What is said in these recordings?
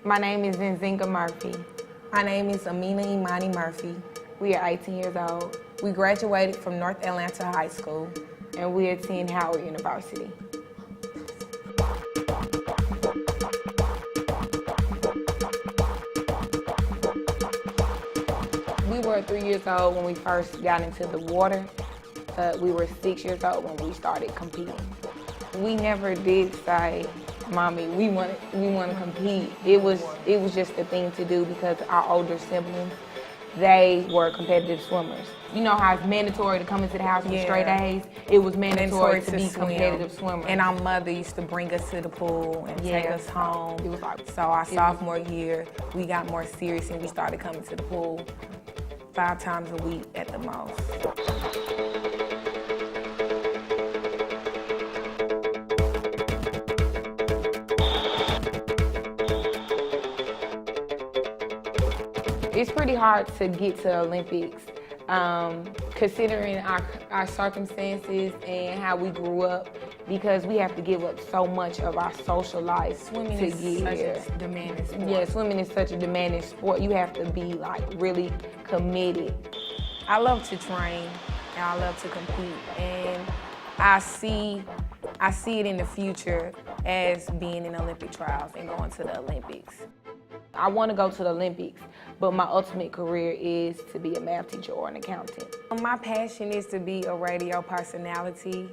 My name is Nzinga Murphy. My name is Amina Imani Murphy. We are 18 years old, We graduated from North Atlanta High School. and we attend Howard University. We were 3 years old when we first got into the water. We were 6 years old when we started competing. We never did say, "Mommy, we want to compete." It was just a thing to do because our older siblings, they were competitive swimmers. You know how it's mandatory to come into the house with straight A's? It was mandatory to be competitive swimmers. And our mother used to bring us to the pool and take us home. It was like, So our sophomore year, we got more serious and we started coming to the pool 5 times a week at the most. it's pretty hard to get to the Olympics, considering our circumstances and how we grew up, because we have to give up so much of our social life Swimming to is get such here. a demanding sport. Yeah, swimming is such a demanding sport. You have to be like really committed. I love to train and I love to compete, and I see it in the future as being in Olympic trials and going to the Olympics. I want to go to the Olympics, but my ultimate career is to be a math teacher or an accountant. My passion is to be a radio personality.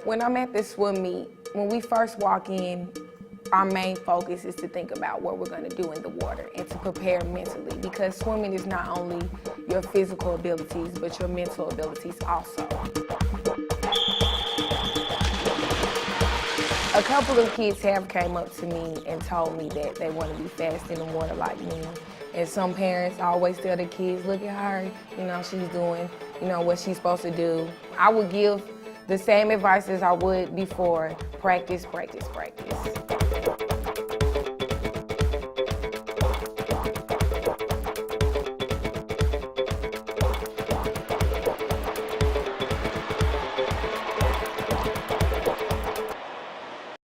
When I'm at the swim meet, when we first walk in, our main focus is to think about what we're going to do in the water and to prepare mentally, because swimming is not only your physical abilities, but your mental abilities also. A couple of kids have came up to me and told me that they want to be fast in the water like me. And some parents always tell their kids, look at her, she's doing, what she's supposed to do. I would give the same advice as I would before: practice, practice, practice.